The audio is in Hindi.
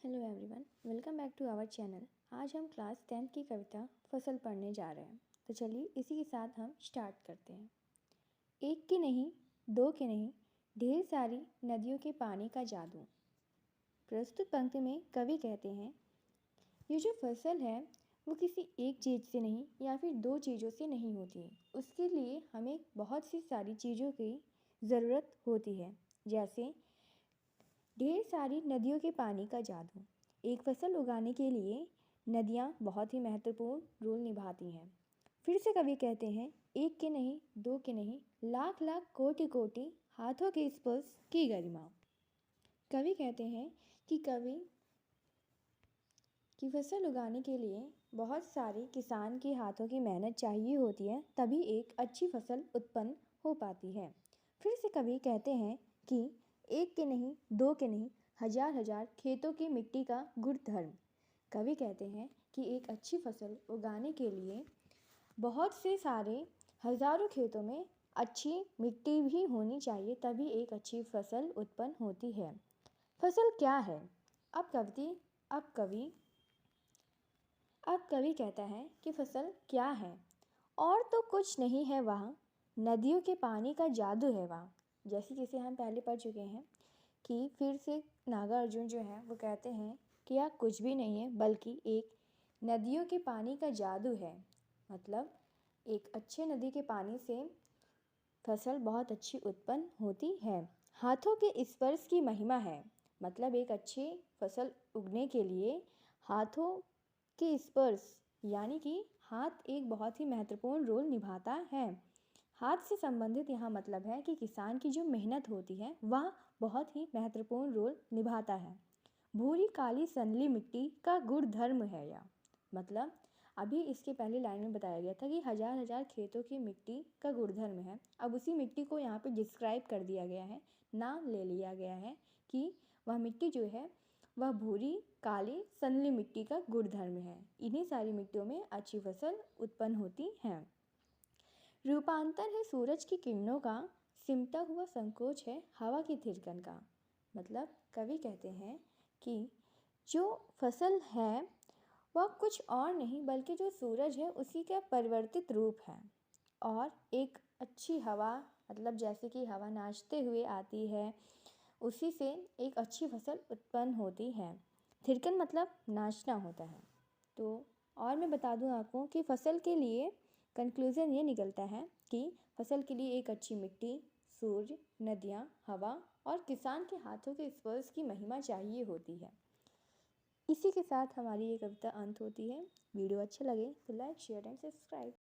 Hello everyone, welcome back to our channel. आज हम क्लास 10th की कविता फसल पढ़ने जा रहे हैं। तो चलिए इसी के साथ हम स्टार्ट करते हैं। एक की नहीं, दो की नहीं, ढेर सारी नदियों के पानी का जादू। प्रस्तुत पंक्ति में कवि कहते हैं, ये जो फसल है वो किसी एक चीज़ से नहीं या फिर दो चीज़ों से नहीं होती। उसके लिए हमें बहुत सी सारी चीज़ों की ज़रूरत होती है, जैसे ढेर सारी नदियों के पानी का जादू। एक फसल उगाने के लिए नदियाँ बहुत ही महत्वपूर्ण रोल निभाती हैं। फिर से कवि कहते हैं, एक के नहीं, दो के नहीं, लाख लाख कोटि कोटि हाथों के स्पर्श की गरिमा। कवि कहते हैं कि फसल उगाने के लिए बहुत सारे किसान के हाथों की मेहनत चाहिए होती है, तभी एक अच्छी फसल उत्पन्न हो पाती है। फिर से कवि कहते हैं कि एक के नहीं, दो के नहीं, हजार हजार खेतों की मिट्टी का गुण धर्म। कवि कहते हैं कि एक अच्छी फसल उगाने के लिए बहुत से सारे हजारों खेतों में अच्छी मिट्टी भी होनी चाहिए, तभी एक अच्छी फसल उत्पन्न होती है। फसल क्या है? अब कवि कहता है कि फसल क्या है, और तो कुछ नहीं है वह, नदियों के पानी का जादू है वह। जैसे जिसे हम पहले पढ़ चुके हैं कि फिर से नागार्जुन जो है वो कहते हैं कि यह कुछ भी नहीं है बल्कि एक नदियों के पानी का जादू है। मतलब एक अच्छे नदी के पानी से फसल बहुत अच्छी उत्पन्न होती है। हाथों के स्पर्श की महिमा है। मतलब एक अच्छी फसल उगने के लिए हाथों के स्पर्श यानी कि हाथ एक बहुत ही महत्वपूर्ण रोल निभाता है। हाथ से संबंधित यहाँ मतलब है कि किसान की जो मेहनत होती है वह बहुत ही महत्वपूर्ण रोल निभाता है। भूरी काली संदली मिट्टी का गुण धर्म है यह। मतलब अभी इसके पहले लाइन में बताया गया था कि हजार हजार खेतों की मिट्टी का गुणधर्म है। अब उसी मिट्टी को यहाँ पे डिस्क्राइब कर दिया गया है, नाम ले लिया गया है कि वह मिट्टी जो है वह भूरी काली संदली मिट्टी का गुणधर्म है। इन्हीं सारी मिट्टियों में अच्छी फसल उत्पन्न होती है। रूपांतर है सूरज की किरणों का, सिमटा हुआ संकोच है हवा की थिरकन का। मतलब कवि कहते हैं कि जो फसल है वह कुछ और नहीं बल्कि जो सूरज है उसी का परिवर्तित रूप है। और एक अच्छी हवा, मतलब जैसे कि हवा नाचते हुए आती है, उसी से एक अच्छी फसल उत्पन्न होती है। थिरकन मतलब नाचना होता है। तो और मैं बता दूं आपको कि फसल के लिए कंक्लूज़न ये निकलता है कि फसल के लिए एक अच्छी मिट्टी, सूर्य, नदियाँ, हवा और किसान के हाथों के स्पर्श की महिमा चाहिए होती है। इसी के साथ हमारी ये कविता अंत होती है। वीडियो अच्छा लगे तो लाइक, शेयर एंड सब्सक्राइब।